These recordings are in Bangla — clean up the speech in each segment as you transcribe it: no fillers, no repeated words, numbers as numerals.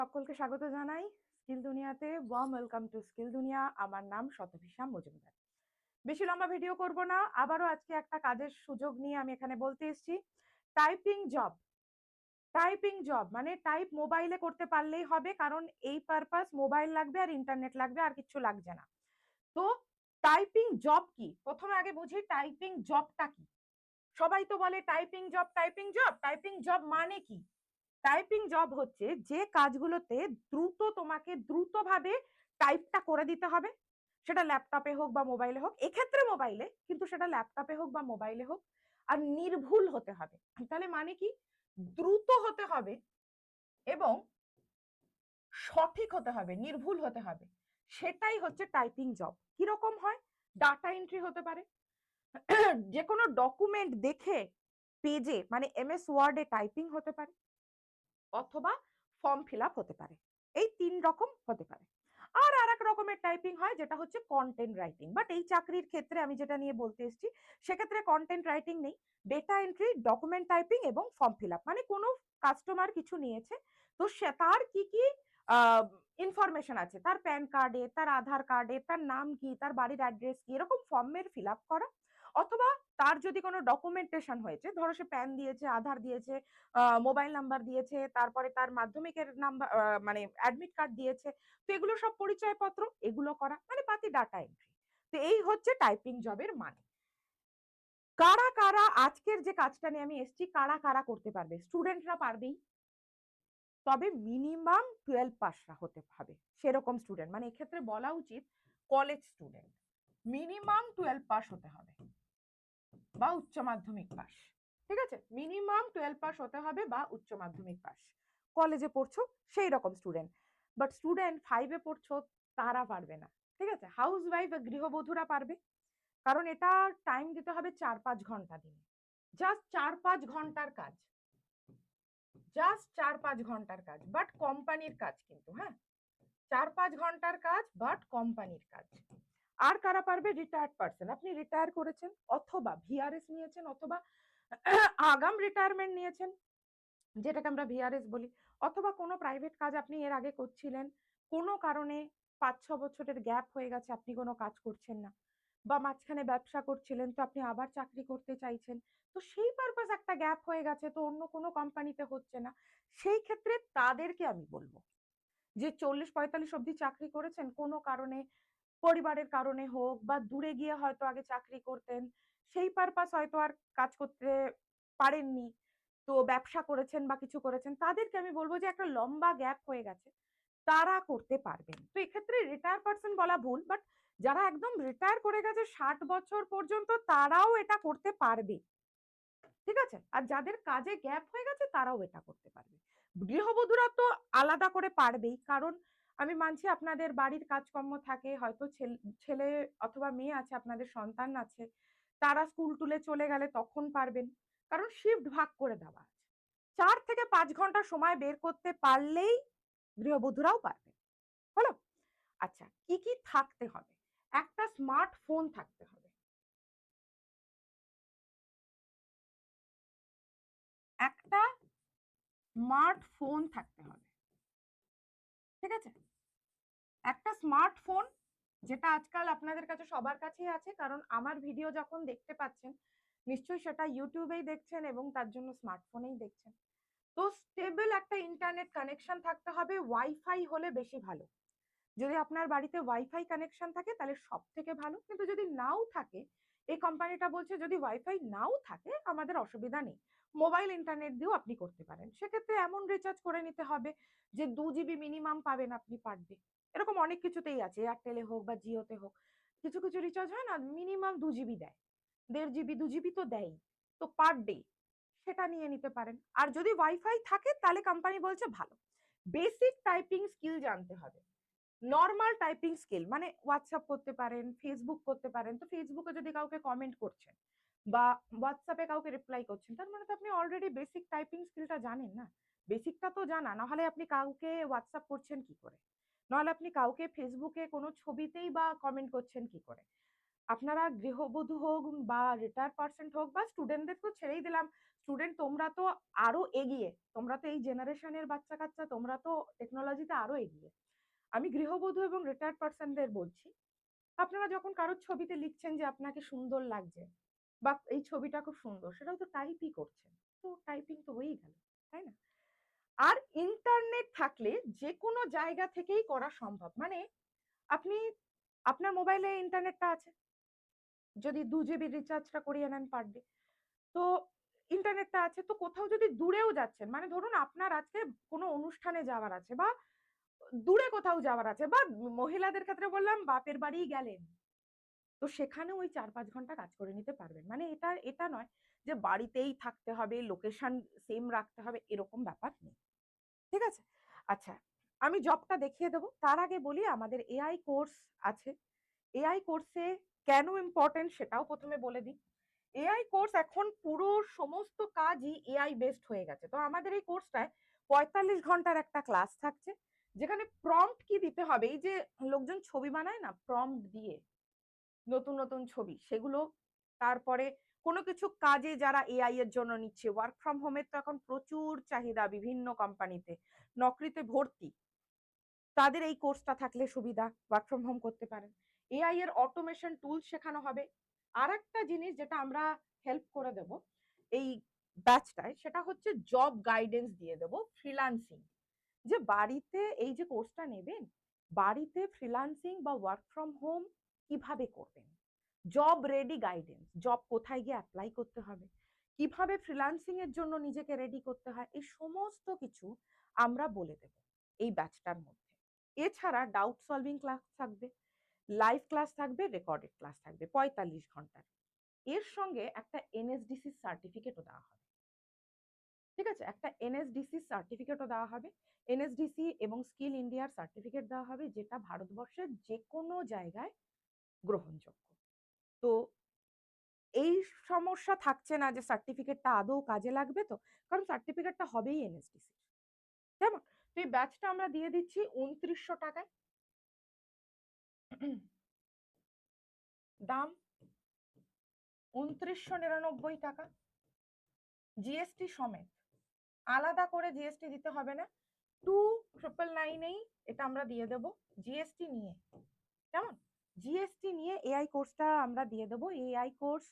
সকলকে স্বাগত জানাই স্কিল দুনিয়াতে। ওয়ার্ম ওয়েলকাম টু স্কিল দুনিয়া। আমার নাম শতভিষা মজুমদার। বেশি লম্বা ভিডিও করব না, আবারও আজকে একটা কাজের সুযোগ নিয়ে আমি এখানে বলতে এসেছি। Typing job. টাইপিং জব মানে টাইপ মোবাইলে করতে পারলেই হবে, কারণ এই পারপাস মোবাইল লাগবে আর ইন্টারনেট লাগবে, আর কিছু লাগছে না। তো টাইপিং জব কি, প্রথমে আগে বুঝি টাইপিং জবটা কি। সবাই তো বলে typing job typing job, typing job মানে কি? টাইপিং জব হচ্ছে যে কাজগুলোতে তোমাকে দ্রুতভাবে টাইপটা করে দিতে হবে, সেটা ল্যাপটপে হোক বা মোবাইলে হোক, এক্ষেত্রে মোবাইলে, কিন্তু সেটা ল্যাপটপে হোক বা মোবাইলে হোক, আর নির্ভুল হতে হবে। তাহলে মানে কি? দ্রুত হতে হবে এবং সঠিক হতে হবে, নির্ভুল হতে হবে। সেটাই হচ্ছে টাইপিং জব। কিরকম হয়? ডাটা এন্ট্রি হতে পারে, যে কোনো ডকুমেন্ট দেখে পেজে মানে এমএস ওয়ার্ডে টাইপিং হতে পারে, অথবা ফর্ম ফিল আপ হতে পারে। এই 3 রকম হতে পারে। আর আরেক রকমের টাইপিং হয় যেটা হচ্ছে কন্টেন্ট রাইটিং। বাট এই চাকরির ক্ষেত্রে আমি যেটা নিয়ে বলতে এসেছি, সেক্ষেত্রে কন্টেন্ট রাইটিং নেই, ডেটা এন্ট্রি, ডকুমেন্ট টাইপিং এবং ফর্ম ফিল আপ। মানে কোনো কাস্টমার কিছু নিয়েছে, তো সে তার কি কি ইনফরমেশন আছে, তার প্যান কার্ডে, তার আধার কার্ডে, তার নাম কি, তার বাড়ির অ্যাড্রেস কি, এরকম ফর্মের ফিল আপ করা। অথবা তার যদি কোনো ডকুমেন্টেশন হয়েছে, ধরো সে প্যান দিয়েছে, আধার দিয়েছে, মোবাইল নাম্বার দিয়েছে, তারপরে তার মাধ্যমিকের নাম্বার মানে অ্যাডমিট কার্ড দিয়েছে, তো এগুলো সব পরিচয়পত্র, এগুলো করা মানে পাতি ডাটা এন্ট্রি। তো এই হচ্ছে টাইপিং জবের মানে। কারা কারা আজকের যে কাজটা নিয়ে আমি এসেছি, কারা কারা করতে পারবে? স্টুডেন্টরা পারবেই, তবে মিনিমাম 12 পাসরা হতে হবে সেরকম স্টুডেন্ট। মানে এক্ষেত্রে বলা উচিত কলেজ স্টুডেন্ট মিনিমাম 12 পাস হতে হবে বা উচ্চ মাধ্যমিক পাস। ঠিক আছে, মিনিমাম 12 পাস হতে হবে বা উচ্চ মাধ্যমিক পাস। কলেজে পড়ছো সেই রকম স্টুডেন্ট। বাট স্টুডেন্ট 5-এ পড়ছো তারা পারবে না। ঠিক আছে, হাউস ওয়াইফ বা গৃহবধূরা পারবে, কারণ এটা টাইম দিতে হবে 4-5 ঘন্টা দিনে। জাস্ট 4-5 ঘন্টার কাজ, জাস্ট 4-5 ঘন্টার কাজ, বাট কোম্পানির কাজ কিন্তু। হ্যাঁ, 4-5 ঘন্টার কাজ, বাট কোম্পানির কাজ। আর কারা পারবে? Retired person. আপনি রিটায়ার করেছেন, অথবা ভিআরএস নিয়েছেন, অথবা আগাম রিটায়ারমেন্ট নিয়েছেন, যেটাকে আমরা ভিআরএস বলি, অথবা কোনো প্রাইভেট কাজ আপনি এর আগে করছিলেন, কোনো কারণে 5-6 বছরের গ্যাপ হয়ে গেছে, আপনি কোনো কাজ করছেন না, বা মাঝখানে ব্যবসা করছিলেন, তো আপনি আবার চাকরি করতে চাইছেন, তো সেই পারপাস একটা গ্যাপ হয়ে গেছে, তো অন্য কোনো কোম্পানিতে হচ্ছে না, সেই ক্ষেত্রে তাদেরকে আমি বলবো যে 40-45 অব্দি চাকরি করেছেন, কোনো কারণে, পরিবারের কারণে হোক বা দূরে গিয়ে হয়তো আগে চাকরি করতেন, সেই পারপাস হয়তো আর কাজ করতে পারেননি, তো ব্যবসা করেছেন বা কিছু করেছেন, তাদেরকে আমি বলবো যে একটা লম্বা গ্যাপ হয়ে গেছে, তারা করতে পারবেন। তো এক্ষেত্রে রিটায়ার পার্সন বলা ভুল, বাট যারা একদম রিটায়ার করে গেছে 60 বছর পর্যন্ত, তারাও এটা করতে পারবে। ঠিক আছে, আর যাদের কাজে গ্যাপ হয়ে গেছে তারাও এটা করতে পারবে। গৃহবধূরা তো আলাদা করে পারবেই, কারণ আমি মানছি আপনাদের বাড়ির কাজকর্ম থাকে, হয়তো ছেলে অথবা মেয়ে আছে, আপনাদের সন্তান আছে, তারা স্কুল টুলে চলে গেলে তখন পারবেন, কারণ শিফট ভাগ করে দেওয়া আছে। 4 থেকে 5 ঘন্টা সময় বের করতে পারলেই গৃহবধূরাও পারবে। হলো? আচ্ছা, কি কি থাকতে হবে? একটা স্মার্টফোন থাকতে হবে, একটা স্মার্টফোন থাকতে হবে। ঠিক আছে, একটা স্মার্টফোন, যেটা আজকাল আপনাদের কাছে সবার কাছেই আছে, কারণ আমার ভিডিও যখন দেখতে পাচ্ছেন, নিশ্চয়ই সেটা ইউটিউবেই দেখছেন এবং তার জন্য স্মার্টফোনেই দেখছেন। তো স্টেবল একটা ইন্টারনেট কানেকশন থাকতে হবে, ওয়াইফাই হলে বেশি ভালো। যদি আপনার বাড়িতে ওয়াইফাই কানেকশন থাকে তাহলে সব থেকে ভালো, কিন্তু যদি নাও থাকে, এই কোম্পানিটা বলছে যদি ওয়াইফাই নাও থাকে আমাদের অসুবিধা নেই, মোবাইল ইন্টারনেট দিয়েও আপনি করতে পারেন। সেক্ষেত্রে এমন রিচার্জ করে নিতে হবে যে 2 জিবি মিনিমাম পাবেন আপনি পার ডে। এরকম অনেক কিছুতেই আছে, এয়ারটেলে হোক বা জিওতে হোক, কিছু কিছু রিচার্জ হয় না, মিনিমাম 2 জিবি দেয়, 1.5 জিবি 2 জিবি তো দেয়, তো পার ডে সেটা নিয়ে নিতে পারেন। আর যদি ওয়াইফাই থাকে তাহলে কোম্পানি বলছে ভালো। বেসিক টাইপিং স্কিল জানতে হবে, নর্মাল টাইপিং স্কিল, মানে হোয়াটসঅ্যাপ করতে পারেন, ফেসবুক করতে পারেন। তো ফেসবুকে যদি কাউকে কমেন্ট করছেন বা হোয়াটসঅ্যাপে কাউকে রিপ্লাই করছেন, তার মানে তো আপনি অলরেডি বেসিক টাইপিং স্কিলটা জানেন না। বেসিকটা তো জানা, না হলে আপনি কাউকে হোয়াটসঅ্যাপ করছেন কি করে, নাহলে আপনি কাউকে ফেসবুকে কোনো ছবিতেই বা কমেন্ট করছেন কি করে। আপনারা গৃহবধূ হোক বা রিটায়ার পার্সন হোক বা স্টুডেন্টদের তো ছেড়েই দিলাম, স্টুডেন্ট তোমরা তো আরো এগিয়ে, তোমরা তো এই জেনারেশনের বাচ্চা কাচ্চা, তোমরা তো টেকনোলজিতে আরো এগিয়ে। আমি গৃহবধূ এবং রিটায়ার্ড পার্সনদের বলছি, আপনারা যখন কারোর ছবিতে লিখছেন যে আপনাকে সুন্দর লাগছে বা এই ছবিটা খুব সুন্দর, সেটাও তো টাইপই করছেন, তো টাইপিং তো হয়েই গেল, তাই না? আর ইন্টারনেট থাকলে যে কোনো জায়গা থেকেই করা সম্ভব। মানে আপনি আপনার মোবাইলে ইন্টারনেটটা আছে, যদি 2 GB রিচার্জটা করিয়ে নেন পার ডে, তো ইন্টারনেটটা আছে, তো কোথাও যদি দূরেও যাচ্ছেন, মানে ধরুন আপনার আজকে কোনো অনুষ্ঠানে যাওয়ার আছে বা দূরে কোথাও যাওয়ার আছে, বা মহিলাদের ক্ষেত্রে বললাম বাপের বাড়ি গেলেন, তো সেখানেও ওই 4-5 ঘন্টা কাজ করে নিতে পারবেন। মানে এটা এটা নয় যে বাড়িতেই থাকতে হবে, লোকেশন সেম রাখতে হবে, এরকম ব্যাপার নেই। ঠিক আছে? আচ্ছা, আমি জবটা দেখিয়ে দেবো। তার আগে বলি আমাদের এআই কোর্স আছে। এআই কোর্সে কেন ইম্পর্টেন্ট সেটাও প্রথমে বলে দিই। এআই কোর্স এখন পুরো সমস্ত কাজই এআই বেসড হয়ে গেছে। তো আমাদের এই কোর্সটায় ৪৫ ঘন্টার একটা ক্লাস থাকছে, যেখানে প্রম্পট কি দিতে হবে, এই যে লোকজন ছবি বানায় না প্রম্পট দিয়ে, নতুন নতুন ছবি সেগুলো, তারপরে কোনো কিছু কাজে যারা এআই এর জন্য নিচ্ছে, ওয়ার্ক ফ্রম হোমের তো এখন প্রচুর চাহিদা বিভিন্ন কোম্পানিতে, নকরিতে ভর্তি, তাদের এই কোর্সটা থাকলে সুবিধা, ওয়ার্ক ফ্রম হোম করতে পারেন। এআই এর অটোমেশন টুলস শেখানো হবে। আর একটা জিনিস যেটা আমরা হেল্প করে দেব এই ব্যাচটায়, সেটা হচ্ছে জব গাইডেন্স দিয়ে দেব, ফ্রিল্যান্সিং, যে বাড়িতে এই যে কোর্সটা নেবেন, বাড়িতে ফ্রিল্যান্সিং বা ওয়ার্ক ফ্রম হোম কিভাবে করবেন, জব রেডি গাইডেন্স, জব কোথায় গিয়ে অ্যাপ্লাই করতে হবে, কিভাবে ফ্রিল্যান্সিং এর জন্য নিজেকে রেডি করতে হয়, এই সমস্ত কিছু আমরা বলে দেব এই ব্যাচটার মধ্যে। এছাড়া ডাউট সলভিং ক্লাস থাকবে, লাইভ ক্লাস থাকবে, রেকর্ডেড ক্লাস থাকবে ৪৫ ঘন্টার। এর সঙ্গে একটা এনএসডিসি সার্টিফিকেটও দেওয়া হবে। ঠিক আছে, একটা এনএসডিসি সার্টিফিকেটও দেওয়া হবে। এনএসডিসি এবং স্কিল ইন্ডিয়ার সার্টিফিকেট দেওয়া হবে, যেটা ভারতবর্ষের যে কোনো জায়গায় গ্রহণযোগ্য। তো এই সমস্যা থাকছে না যে সার্টিফিকেটটা আদৌ কাজে লাগবে, তো কারণ সার্টিফিকেটটা হবেই এনএসডিসি। কেমন? তো এই ব্যাচটা আমরা দিয়ে দিচ্ছি ২৯০০ টাকায়। দাম ২৯৯৯ টাকা, জিএসটি সমেত, আলাদা করে জিএসটি দিতে হবে না। 2999 এটা আমরা দিয়ে দেব জিএসটি নিয়ে। কেমন? জিএসটি নিয়ে এআই কোর্সটা আমরা দিয়ে দেবো। এআই কোর্স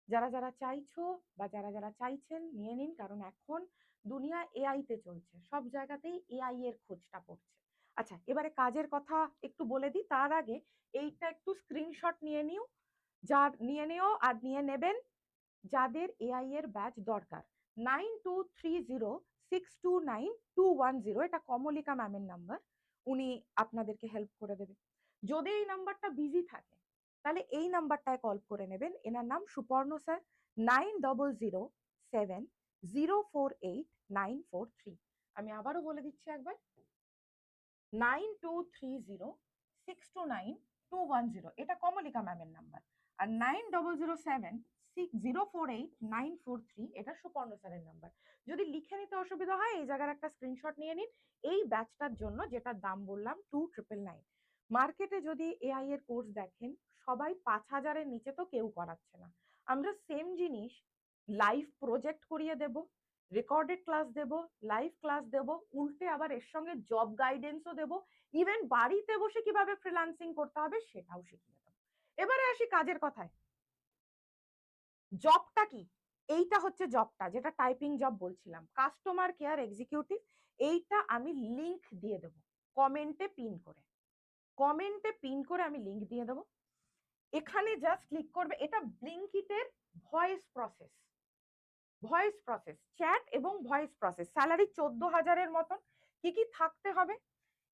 যারা যারা চাইছো বা যারা যারা চাইছেন নিয়ে নিন, কারণ এখন দুনিয়া এআই তে চলছে, সব জায়গাতেই এআই এর খোঁজটা পড়ছে। আচ্ছা, এবারে কাজের কথা একটু বলে দিই, তার আগে এইটা একটু স্ক্রিনশট নিয়ে নিও, নিয়ে নিও আর নিয়ে নেবেন যাদের এআই এর ব্যাচ দরকার। 9230629210, এটা কমলিকা ম্যামের নাম্বার, উনি আপনাদেরকে হেল্প করে দেবে। যদি এই নাম্বারটা বিজি থাকে তাহলে এই নাম্বারটায় কল করে নেবেন, এনার নাম সুপর্ণ স্যার, 9007048943। আমি আবারও বলে দিচ্ছি একবার, 9230629210, এটা কমলিকা ম্যামের নাম্বার। আর 9007604894 এটা সুপর্ণ স্যারের নাম্বার। যদি লিখে নিতে অসুবিধা হয় এই জায়গার একটা স্ক্রিনশট নিয়ে নিন, এই ব্যাচটার জন্য যেটার দাম বললাম 2999। মার্কেটে যদি এআই এর কোর্স দেখেন, সবাই ৫,০০০-এর নিচে তো কেউ করাচ্ছে না। আমরা সেম জিনিস লাইভ প্রজেক্ট করিয়ে দেব, রেকর্ডেড ক্লাস দেব, লাইভ ক্লাস দেব, উল্টে আবার এর সঙ্গে জব গাইডেন্সও দেব, ইভেন বাড়িতে বসে কিভাবে ফ্রিল্যান্সিং করতে হবে সেটাও শিখিয়ে দেবো। এবারে আসি কাজের কথায়। জবটা কি? এইটা হচ্ছে জবটা, যেটা টাইপিং জব বলছিলাম, কাস্টমার কেয়ার এক্সিকিউটিভ। এইটা আমি লিংক দিয়ে দেবো কমেন্টে পিন করে, কমেন্টে পিন করে আমি লিংক দিয়ে দেবো। এখানে জাস্ট ক্লিক করবে, এটা ব্লিঙ্কিটের voice process, voice process, chat এবং ভয়েস প্রসেস। স্যালারি ১৪,০০০-এর মতন। কি কি থাকতে হবে?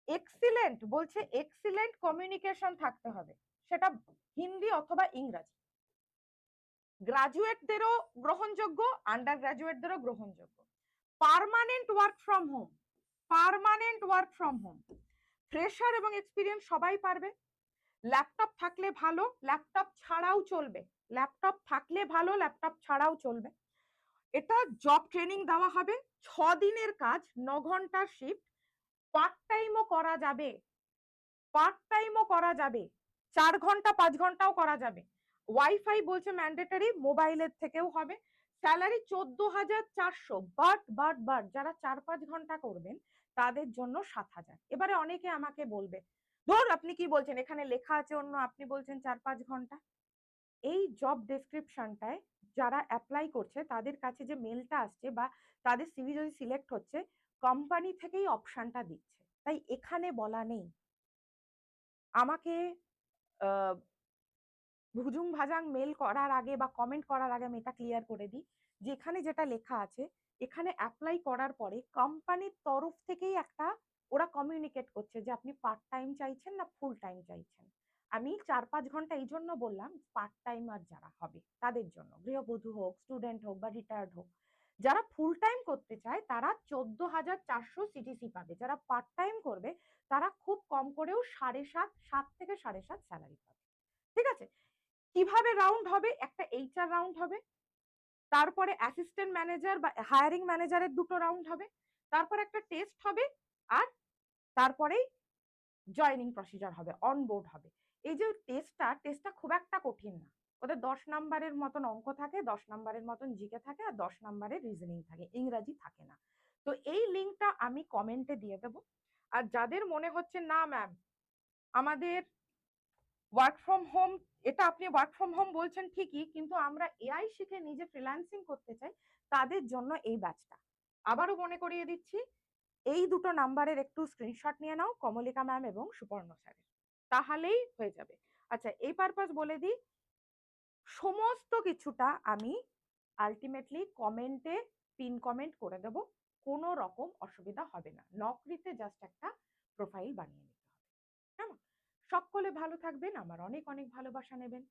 এক্সিলেন্ট বলছে, এক্সিলেন্ট কমিউনিকেশন থাকতে হবে, সেটা হিন্দি অথবা ইংরাজি। গ্রাজুয়েটদেরও গ্রহণযোগ্য, আন্ডার গ্রাজুয়েটদেরও গ্রহণযোগ্য। Permanent work from home, permanent work from home, fresher এবং এক্সপিরিয়েন্স সবাই পারবে। ল্যাপটপ থাকলে ভালো, ল্যাপটপ ছাড়াও চলবে, ল্যাপটপ থাকলে ভালো, ল্যাপটপ ছাড়াও চলবে। এটা জব ট্রেনিং দেওয়া হবে, ৬ দিনের কাজ, ৯ ঘন্টার শিফট, পার্ট টাইমও করা যাবে, পার্ট টাইমও করা যাবে, ৪ ঘন্টা ৫ ঘন্টাও করা যাবে। ওয়াইফাই বলছে ম্যান্ডেটরি, মোবাইলের থেকেও হবে। স্যালারি 14,400, বাট যারা 4-5 ঘন্টা করবেন তাদের জন্য 7,000। এবারে অনেকে আমাকে বলবে, ধর আপনি কি বলছেন, এখানে লেখা আছে অন্য, আপনি বলছেন 4-5 ঘন্টা। এই জব ডেসক্রিপশনটায় যারা অ্যাপ্লাই করছে তাদের কাছে যে মেলটা আসছে বা তাদের সিভি যদি সিলেক্ট হচ্ছে, কোম্পানি থেকেই অপশনটা দিচ্ছে, তাই এখানে বলা নেই। আমাকে ভুজুং ভাজাং মেল করার আগে বা কমেন্ট করার আগে আমি এটা ক্লিয়ার করে দিই যে এখানে যেটা লেখা আছে, এখানে অ্যাপ্লাই করার পরে কোম্পানির তরফ থেকেই একটা ওরা কমিউনিকেট করছে যে আপনি পার্ট টাইম চাইছেন না ফুল টাইম চাইছেন। আমি 4-5 ঘন্টা এই জন্য বললাম, পার্ট টাইমার যারা হবে তাদের জন্য, গৃহবধূ হোক, স্টুডেন্ট হোক বা রিটায়ার্ড হোক, যারা ফুল টাইম করতে চায় তারা 14,400 সিটিসি পাবে। যারা পার্ট টাইম করবে তারা খুব কম করেও 7.5 থেকে 7.5 স্যালারি পাবে। ঠিক আছে? কিভাবে রাউন্ড হবে? একটা এইচআর রাউন্ড হবে, তারপরে অ্যাসিস্ট্যান্ট ম্যানেজার বা হায়ারিং ম্যানেজারের 2টো রাউন্ড হবে, তারপর একটা টেস্ট হবে, আর তারপরেই জয়নিং প্রসিজার হবে, অনবোর্ড হবে। এই যে টেস্টটা খুব একটা কঠিন না। ওদের 10 নাম্বারের মতন অঙ্ক থাকে, 10 নাম্বারের মতন জিকে থাকে, আর 10 নাম্বারের রিজনিং থাকে, ইংরাজি থাকে না। তো এই লিঙ্কটা আমি কমেন্টে দিয়ে দেবো। আর যাদের মনে হচ্ছে না ম্যাম আমাদের ওয়ার্ক ফ্রম হোম, এটা আপনি ওয়ার্ক ফ্রম হোম বলছেন ঠিকই, কিন্তু আমরা এআই শিখে নিজে ফ্রিল্যান্সিং করতে চাই, তাদের জন্য এই ব্যাচটা। আবারও মনে করিয়ে দিচ্ছি, এই 2টো নাম্বারের একটু স্ক্রিনশট নিয়ে নাও, কমলিকা ম্যাম এবং সুপর্ণ স্যারের, তাহলেই হয়ে যাবে। আচ্ছা, এই পারপাস বলে দিই, সমস্ত কিছুটা আমি আলটিমেটলি কমেন্টে পিন কমেন্ট করে দেব, কোনো রকম অসুবিধা হবে না। নকরিতে জাস্ট একটা প্রোফাইল বানিয়ে নিতে হবে। কেমন? সকলে ভালো থাকবেন, আমার অনেক অনেক ভালোবাসা নেবেন।